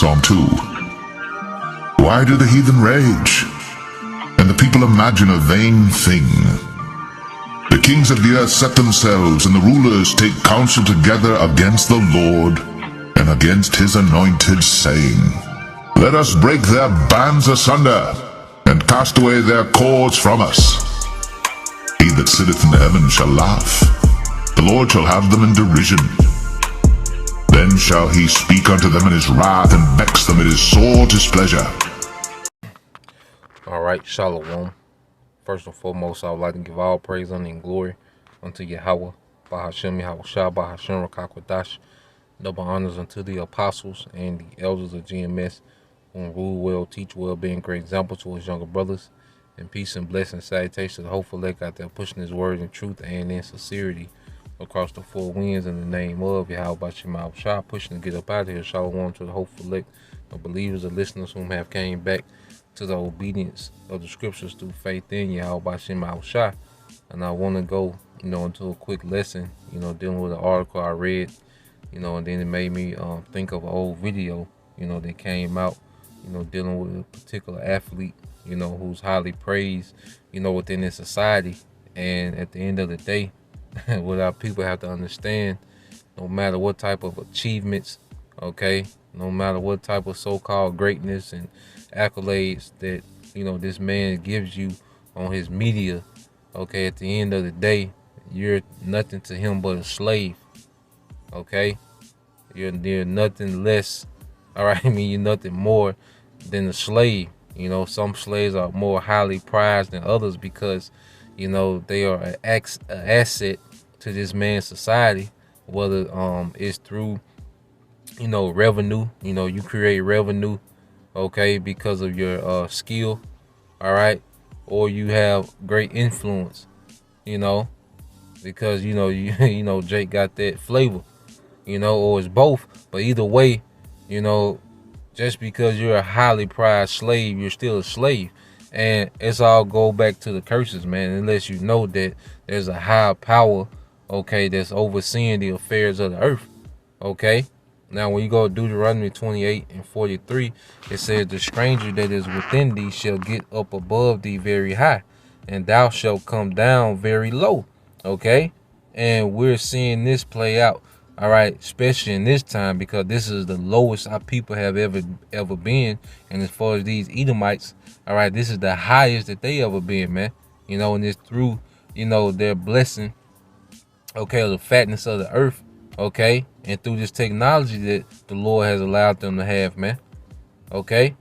Psalm 2. Why do the heathen rage, and the people imagine a vain thing? The kings of the earth set themselves, and the rulers take counsel together against the Lord and against his anointed, saying, Let us break their bands asunder, and cast away their cords from us. He that sitteth in the heavens shall laugh, the Lord shall have them in derision. Then shall he speak unto them in his wrath, and vex them in his sore displeasure. All right, Shalom. First and foremost, I would like to give all praise, honor, and glory unto Yahweh, Bahashem Yahushua, Bahashem Rakakwadash. Double honors unto the apostles and the elders of GMS, who rule well, teach well, being great example to his younger brothers. And peace and blessing, salutations to the hopeful elect out there pushing his word in truth and in sincerity across the four winds in the name of Yahweh Bahashem Yahushua, pushing to get up out of here. Shalom to the hopeful elect of believers and listeners whom have came back to the obedience of the scriptures through faith in Yahweh Bahashem Yahushua. And I want to go, into a quick lesson, dealing with an article I read, and then it made me think of an old video, that came out, dealing with a particular athlete, who's highly praised, within this society. And at the end of the day, what our people have to understand, no matter what type of achievements, okay, no matter what type of so-called greatness and accolades that, this man gives you on his media, okay, at the end of the day, you're nothing to him but a slave, okay? You're nothing less, all right? You're nothing more than a slave. Some slaves are more highly prized than others because, they are an asset to this man's society, whether it's through, revenue. You create revenue, okay, because of your skill, all right, or you have great influence, because Jake got that flavor, or it's both. But either way, just because you're a highly prized slave, you're still a slave. And it's all go back to the curses, man, unless you know that there's a higher power, okay, that's overseeing the affairs of the earth, okay? Now, when you go to Deuteronomy 28:43, it says, The stranger that is within thee shall get up above thee very high, and thou shalt come down very low, okay? And we're seeing this play out, all right, especially in this time, because this is the lowest our people have ever been. And as far as these Edomites, all right, this is the highest that they ever been, man. And it's through, their blessing, okay, the fatness of the earth, okay, and through this technology that the Lord has allowed them to have, man, okay.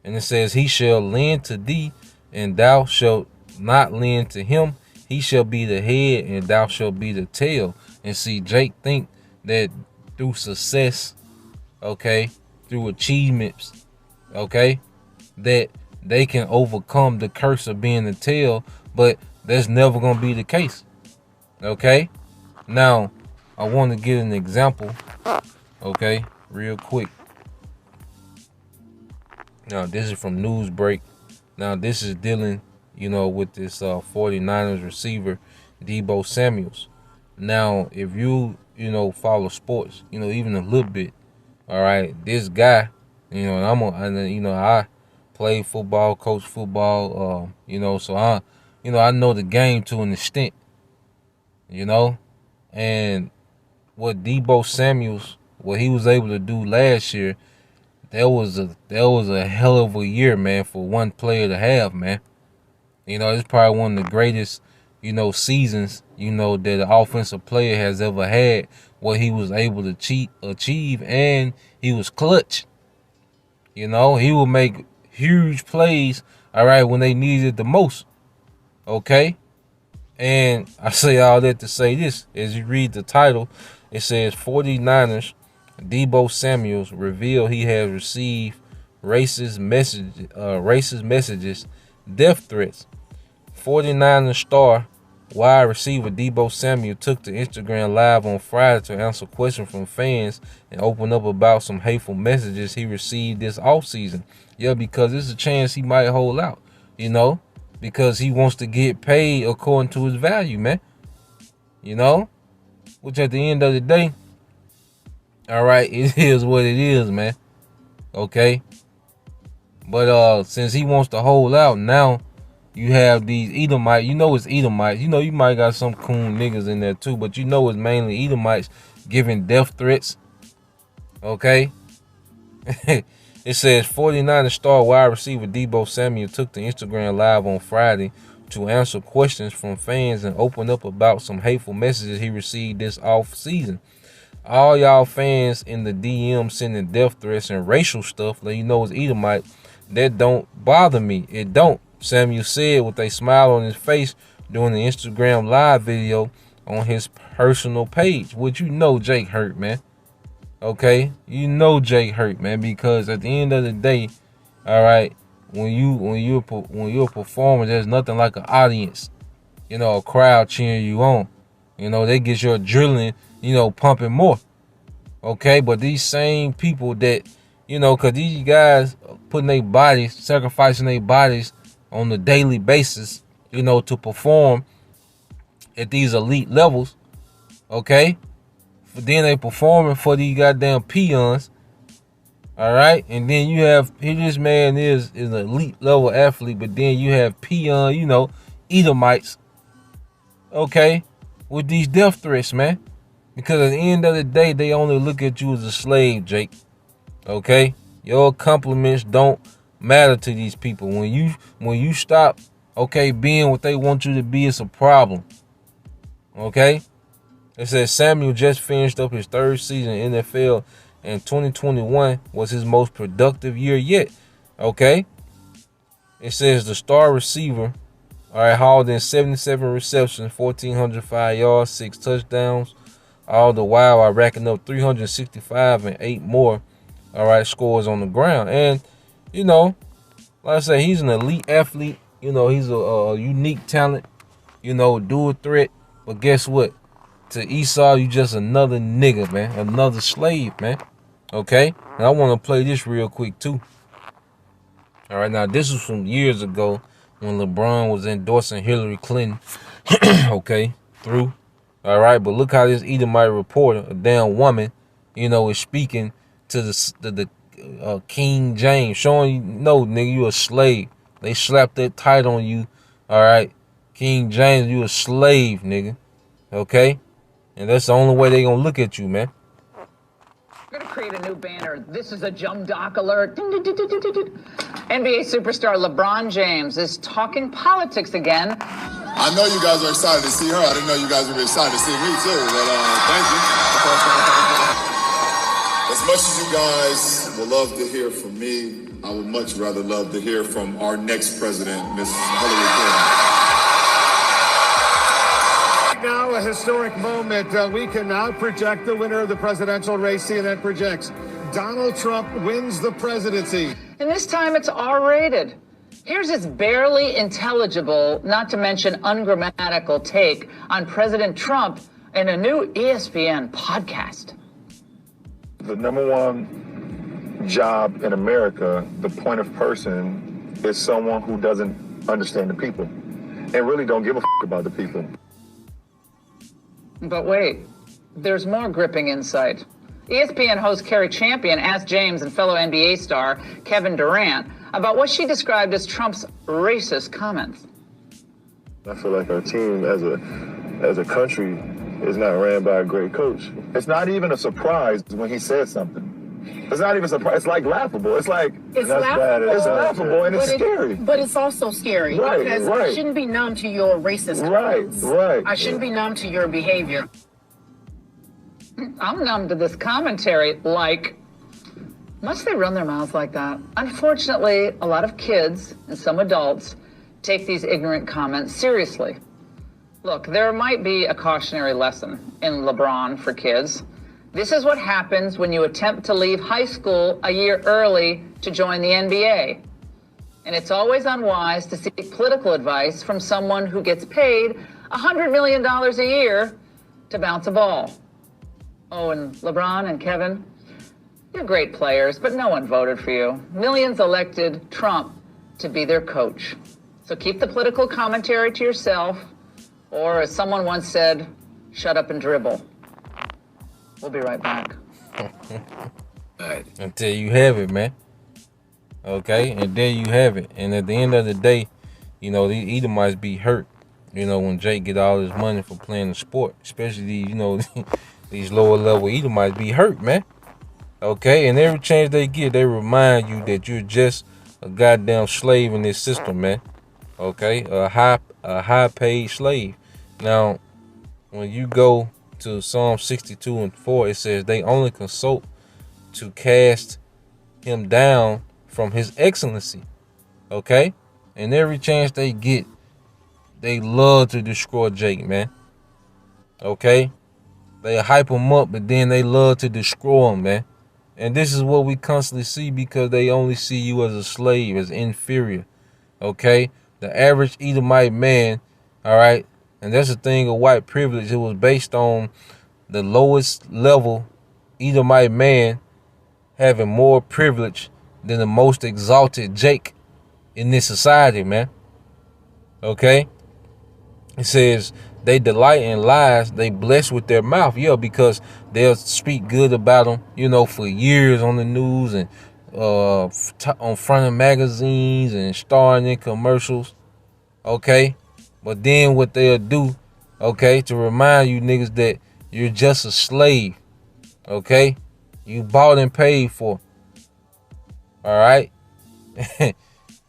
And it says, He shall lend to thee, and thou shalt not lend to him. He shall be the head, and thou shalt be the tail. And see, Jake think that through success, okay, through achievements, okay, that they can overcome the curse of being the tail, but that's never going to be the case, okay? Now, I want to give an example, okay, real quick. Now, this is from Newsbreak. Now, this is dealing, with this 49ers receiver, Deebo Samuels. Now, if you, follow sports, even a little bit, all right, this guy, and I play football, coach football, so I know the game to an extent, and what Deebo Samuels, what he was able to do last year, that was a hell of a year, man, for one player to have, man. It's probably one of the greatest, seasons, that an offensive player has ever had, what he was able to achieve, and he was clutch. He would make huge plays, all right, when they needed it the most, okay? And I say all that to say this. As you read the title, it says 49ers, Deebo Samuels reveal he has received racist messages, death threats. 49ers star wide receiver Deebo Samuel took to Instagram Live on Friday to answer questions from fans and open up about some hateful messages he received this offseason. Yeah, because there's a chance he might hold out, because he wants to get paid according to his value, man. Which at the end of the day, all right, it is what it is, man. Okay? But since he wants to hold out, now you have these Edomites. You know it's Edomites. You know you might got some coon niggas in there too, but you know it's mainly Edomites giving death threats. Okay? It says 49er star wide receiver Deebo Samuel took to Instagram Live on Friday to answer questions from fans and open up about some hateful messages he received this off season. All y'all fans in the DM sending death threats and racial stuff, let you know it's Edomite, that don't bother me. It don't, Samuel said with a smile on his face during the Instagram Live video on his personal page. Which you know Jake hurt, man. Okay, you know Jake hurt, man, because at the end of the day, all right, when you're a performer, there's nothing like an audience, you know, a crowd cheering you on. You know, they get your adrenaline, you know, pumping more. Okay, but these same people that, you know, cause these guys putting their bodies, sacrificing their bodies on a daily basis, you know, to perform at these elite levels. Okay. Then they performing for these goddamn peons. All right. And then you have, here this man is an elite level athlete, but then you have peon, you know, Edomites. Okay. With these death threats, man. Because at the end of the day, they only look at you as a slave, Jake. Okay. Your compliments don't matter to these people. When you stop, okay, being what they want you to be, it's a problem. Okay. It says Samuel just finished up his third season in NFL, and 2021 was his most productive year yet. Okay. It says the star receiver, all right, hauled in 77 receptions, 1,405 yards, 6 touchdowns. All the while racking up 365 and 8 more, all right, scores on the ground. And, you know, like I said, he's an elite athlete. You know, he's a unique talent, you know, dual threat. But guess what? To Esau, you just another nigga, man. Another slave, man. Okay? And I want to play this real quick, too. All right, now, this was from years ago when LeBron was endorsing Hillary Clinton. Okay? Through. All right? But look how this Edomite reporter, a damn woman, you know, is speaking to the King James, showing you, no, nigga, you a slave. They slapped that title on you. All right? King James, you a slave, nigga. Okay? And that's the only way they gonna look at you, man. We're gonna create a new banner. This is a Jump Doc alert. NBA superstar LeBron James is talking politics again. I know you guys are excited to see her. I didn't know you guys would be excited to see me too, but thank you. As much as you guys would love to hear from me, I would much rather love to hear from our next president, Miss Hillary Clinton. Now a historic moment. We can now project the winner of the presidential race. CNN projects Donald Trump wins the presidency. And this time it's R-rated. Here's his barely intelligible, not to mention ungrammatical take on President Trump in a new ESPN podcast. The number one job in America, the point of person, is someone who doesn't understand the people and really don't give a about the people. But wait, there's more gripping insight. ESPN host Carrie Champion asked James and fellow NBA star Kevin Durant about what she described as Trump's racist comments. I feel like our team as a country is not ran by a great coach. It's not even a surprise when he said something. It's not even a surprise. It's like laughable. It's like, it's laughable. It's laughable and it's scary. But it's also scary. Right, because right. I shouldn't be numb to your racist comments. Right. I shouldn't be numb to your behavior. I'm numb to this commentary. Like, must they run their mouths like that? Unfortunately, a lot of kids and some adults take these ignorant comments seriously. Look, there might be a cautionary lesson in LeBron for kids. This is what happens when you attempt to leave high school a year early to join the NBA. And it's always unwise to seek political advice from someone who gets paid $100 million a year to bounce a ball. Oh, and LeBron and Kevin, you're great players, but no one voted for you. Millions elected Trump to be their coach. So keep the political commentary to yourself, or as someone once said, shut up and dribble. We'll be right back. Until you have it, man. Okay, and there you have it. And at the end of the day, you know, these Edomites be hurt, you know, when Jake get all his money for playing the sport. Especially these, you know, these lower level Edomites be hurt, man. Okay, and every chance they get, they remind you that you're just a goddamn slave in this system, man. Okay, a high paid slave. Now, when you go to Psalm 62:4, it says they only consult to cast him down from his excellency. Okay, and every chance they get, they love to destroy Jake, man. Okay, they hype him up, but then they love to destroy him, man. And this is what we constantly see because they only see you as a slave, as inferior. Okay, the average Edomite man, all right, and that's the thing of white privilege. It was based on the lowest level Edomite man having more privilege than the most exalted Jake in this society, man. Okay? It says they delight in lies, they bless with their mouth. Yeah, because they'll speak good about them, you know, for years on the news and on front of magazines and starring in commercials. Okay? But then what they'll do, okay, to remind you niggas that you're just a slave. Okay? You bought and paid for. All right?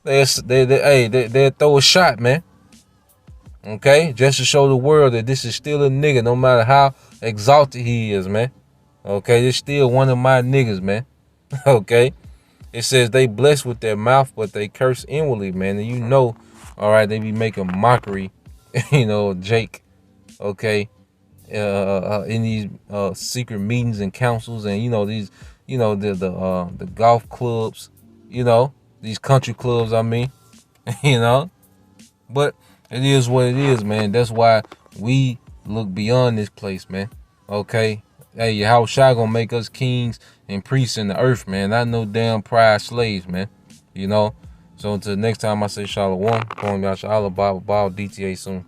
They'll throw a shot, man. Okay? Just to show the world that this is still a nigga, no matter how exalted he is, man. Okay? This still one of my niggas, man. Okay? It says they bless with their mouth, but they curse inwardly, man. And you know, all right, they be making mockery, you know, Jake. Okay? In these secret meetings and councils, and you know these, you know, the golf clubs, you know, these country clubs. I mean, you know, but it is what it is, man. That's why we look beyond this place, man. Okay, hey, how Shai gonna make us kings and priests in the earth, man? Not no damn pride slaves, man. You know. So until next time, I say Shalom. Calling y'all Shalom, Bible, DTA soon.